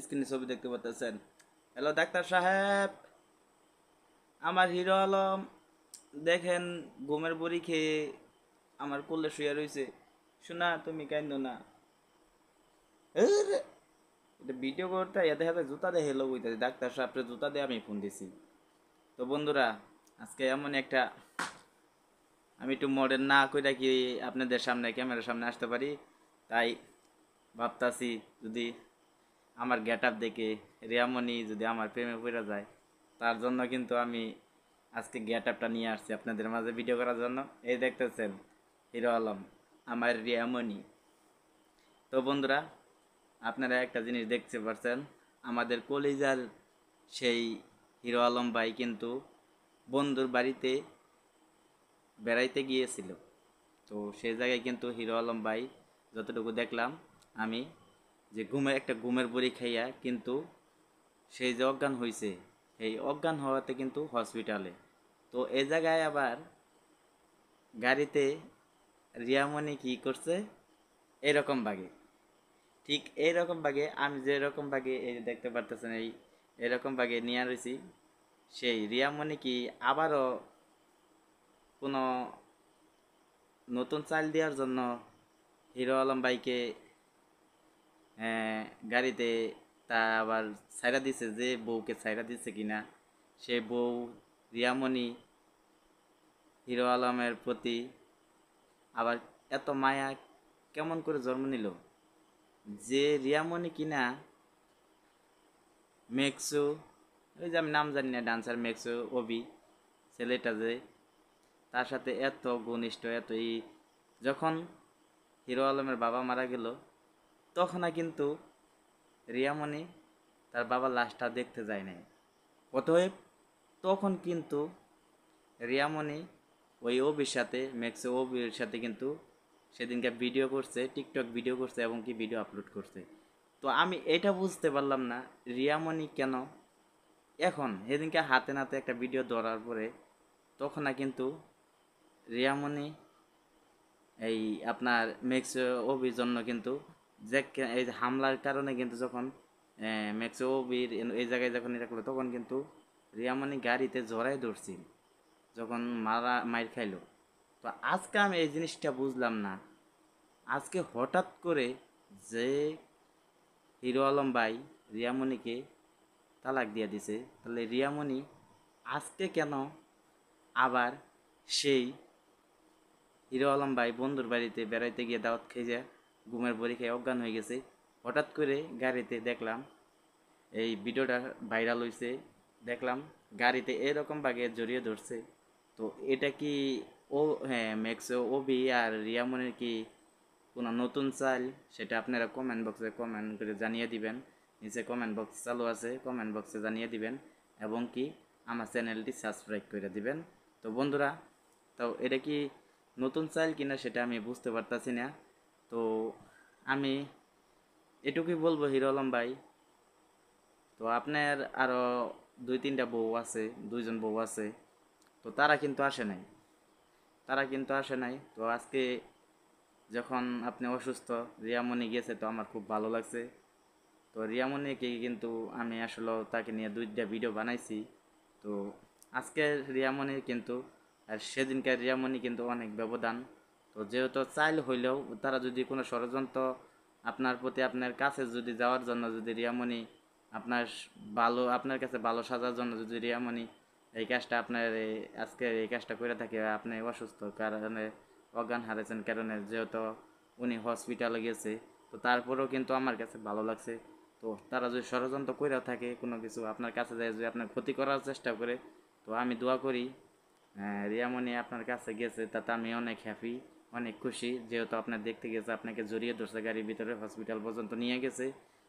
স্ক্রিনে ছবি দেখতে পাচ্ছেন। হ্যালো ডাক্তার সাহেব, আমার হিরো আলম দেখেন ঘুমের বড়ি খেয়ে আমার কোলে শুয়ে রয়েছে। শোনা তুমি কাইন্দো না। এর, এটা ভিডিও করতে এতে হাতে জুতা দিয়ে হেলো বইতেছে। ডাক্তার সাহেবকে জুতা দিয়ে আমি ফোন দিছি। তো বন্ধুরা, আজকে এমন একটা আমি একটু মডার্ন না কইরা কি আপনাদের সামনে ক্যামেরার সামনে আসতে পারি, তাই ভাবতাছি যদি আমার গেট আপ দেখে রিয়ামণি যদি আমার প্রেমে পড়ে যায়, তার জন্য কিন্তু আমি আজকে গেট আপটা নিয়ে আসছি আপনাদের মাঝে ভিডিও করার জন্য। এই দেখতেছেন হিরো আলম, আমার রিয়ামণি। তো বন্ধুরা, আপনারা একটা জিনিস দেখতে পাচ্ছেন, আমাদের কলিজার সেই হিরো আলম ভাই কিন্তু বন্ধুর বাড়িতে বেড়াইতে গিয়েছিল। তো সেই জায়গায় কিন্তু হিরো আলম ভাই, যতটুকু দেখলাম আমি, যে একটা ঘুমের বড়ি খাইয়া কিন্তু সেই যে অজ্ঞান হয়েছে, এই অজ্ঞান হওয়াতে কিন্তু হসপিটালে। তো এ জায়গায় আবার গাড়িতে রিয়ামণি কি করছে, এরকম বাগে, ঠিক এইরকম বাগে আমি যেরকম বাগে এই যে দেখতে পারতেছেন, এরকম বাগে নিয়ে রয়েছি। সেই রিয়ামণি কি আবারও কোনো নতুন চাল দেওয়ার জন্য হিরো আলম ভাইকে গাড়িতে তা আবার ছাইরা দিছে, যে বউকে ছাইরা দিছে কিনা, সে বউ রিয়ামণি হিরো আলমের প্রতি আবার এত মায়া কেমন করে জন্ম নিল, যে রিয়ামণি কিনা মেক্সু, ওই যে আমি নাম জানি না, ডান্সার মেক্সু অবি ছেলেটা, যে তার সাথে এত ঘনিষ্ঠ, এত যখন হিরো আলমের বাবা মারা গেল, তখন কিন্তু রিয়ামণি তার বাবার লাশটা দেখতে যায় নাই। অতএব তখন কিন্তু রিয়ামণি ওই অবির সাথে, ম্যাক্সো অবির সাথে কিন্তু সেদিনকে ভিডিও করছে, টিকটক ভিডিও করছে এবং কি ভিডিও আপলোড করছে। তো আমি এটা বুঝতে পারলাম না, রিয়ামণি কেন এখন সেদিনকে হাতে নাতে একটা ভিডিও ধরার পরে তখন না কিন্তু রিয়ামণি এই আপনার ম্যাক্সো অবির জন্য কিন্তু যে এই হামলার কারণে কিন্তু যখন ম্যাক্সো অবির এই জায়গায় যখন এটা করলো, তখন কিন্তু রিয়ামণি গাড়িতে জড়াই ধরছিল যখন মাইর খাইলো। তো আজকে আমি এই জিনিসটা বুঝলাম না, আজকে হঠাৎ করে যে হিরো আলম ভাই রিয়ামণিকে তালাক দিয়ে দিছে, তাহলে রিয়ামণি আজকে কেন আবার সেই হিরো আলম ভাই বন্ধুর বাড়িতে বেড়াইতে গিয়ে দাওয়াত খেয়ে যায় ঘুমের বড়ি খেয়ে অজ্ঞান হয়ে গেছে, হঠাৎ করে গাড়িতে দেখলাম এই ভিডিওটা ভাইরাল হয়েছে, দেখলাম গাড়িতে এরকম ভাগে জড়িয়ে ধরছে। তো এটা কি ও, হ্যাঁ ম্যাক্সো ওবি আর রিয়ামনের কি কোনো নতুন চাল, সেটা আপনারা কমেন্ট বক্সে কমেন্ট করে জানিয়ে দিবেন। নিচে কমেন্ট বক্স চালু আছে, কমেন্ট বক্সে জানিয়ে দিবেন এবং কি আমার চ্যানেলটি সাবস্ক্রাইব করে দিবেন। তো বন্ধুরা, তো এটা কি নতুন চাল কিনা সেটা আমি বুঝতে পারতাছি না। তো আমি এটুকুই বলবো হিরো আলম ভাই, তো আপনার আরও দুই তিনটা বউ আছে, দুইজন বউ আছে, তো তারা কিন্তু আসে নাই, তারা কিন্তু আসে নাই। তো আজকে যখন আপনি অসুস্থ, রিয়ামণি গেছে, তো আমার খুব ভালো লাগছে। তো রিয়ামণিকে কিন্তু আমি আসলে তাকে নিয়ে দুইটা ভিডিও বানাইছি। তো আজকে রিয়ামণির কিন্তু আর সেদিনকার রিয়ামণি কিন্তু অনেক ব্যবধান। তো যেহেতু চাইল হইলেও তারা যদি কোনো ষড়যন্ত্র আপনার প্রতি, আপনার কাছে যদি যাওয়ার জন্য যদি রিয়ামণি আপনার ভালো, আপনার কাছে ভালো সাজার জন্য যদি রিয়ামণি এই কাজটা আপনার আজকে এই কাজটা করে থাকে, আপনি অসুস্থ কারণে অজ্ঞান হারাইছেন কারণে, যেহেতু উনি হসপিটালে গেছে, তো তারপরেও কিন্তু আমার কাছে ভালো লাগছে। তো তারা যদি ষড়যন্ত্র কইরা থাকে কোনো কিছু আপনার কাছে যায়, যদি আপনার ক্ষতি করার চেষ্টা করে, তো আমি দোয়া করি রিয়ামণি আপনার কাছে গেছে, তাতে আমি অনেক হ্যাপি, অনেক খুশি, যেহেতু আপনার দেখতে গেছে, আপনাকে জড়িয়ে ধরছে গাড়ির ভিতরে, হসপিটাল পর্যন্ত নিয়ে গেছে।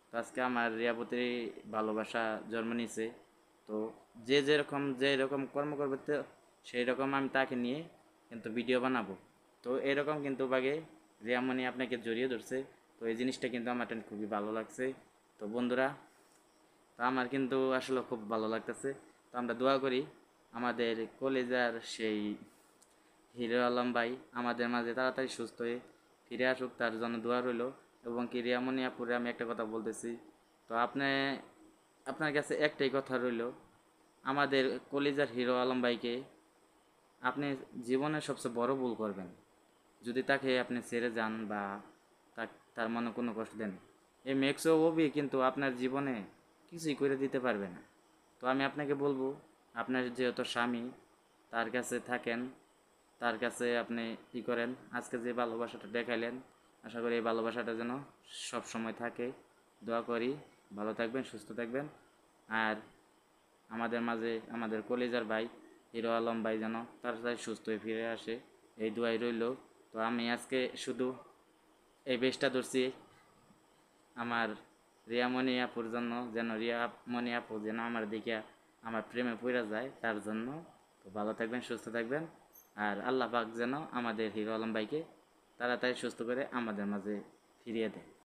তো আজকে আমার রিয়া প্রতি ভালোবাসা জন্ম নিছে। তো যে যেরকম যেরকম কর্ম করবে, তো সেই রকম আমি তাকে নিয়ে কিন্তু ভিডিও বানাবো। তো এরকম কিন্তু বাগে রিয়ামণি আপনাকে জড়িয়ে ধরছে, তো এই জিনিসটা কিন্তু আমার খুবই ভালো লাগছে। তো বন্ধুরা, তো আমার কিন্তু আসলে খুব ভালো লাগতেছে। তো আমরা দোয়া করি আমাদের কলেজার সেই হিরো আলম ভাই আমাদের মাঝে তাড়াতাড়ি সুস্থ হয়ে ফিরে আসুক, তার জন্য দোয়া রইল। এবং কি রিয়ামণি আপুরে আমি একটা কথা বলতেছি, তো আপনার কাছে একটাই কথা রইল, আমাদের কলিজার হিরো আলম ভাইকে আপনি জীবনে সবচেয়ে বড় ভুল করবেন যদি তাকে আপনি ছেড়ে যান বা তার মনে কোনো কষ্ট দেন। এই মেক্সো ওবি কিন্তু আপনার জীবনে কিছুই করে দিতে পারবে না। তো আমি আপনাকে বলবো, আপনার যেহেতু স্বামী, তার কাছে থাকেন, তার কাছে আপনি ই করেন। আজকে যে ভালোবাসাটা দেখাইলেন, আশা করি এই ভালোবাসাটা যেন সব সময় থাকে। দোয়া করি ভালো থাকবেন, সুস্থ থাকবেন। আর আমাদের মাঝে আমাদের কলিজার ভাই হিরো আলম ভাই যেন তাড়াতাড়ি সুস্থ হয়ে ফিরে আসে, এই দোয়াই রইল। তো আমি আজকে শুধু এই বেশটা ধরছি আমার রিয়ামণি আপুর জন্য, যেন রিয়ামণি আপু যেন আমার দিকে আমার প্রেমে পড়ে যায় তার জন্য। তো ভালো থাকবেন, সুস্থ থাকবেন। আর আল্লাহ পাক যেন আমাদের হিরো আলম ভাইকে তাড়াতাড়ি সুস্থ করে আমাদের মাঝে ফিরিয়ে দেয়।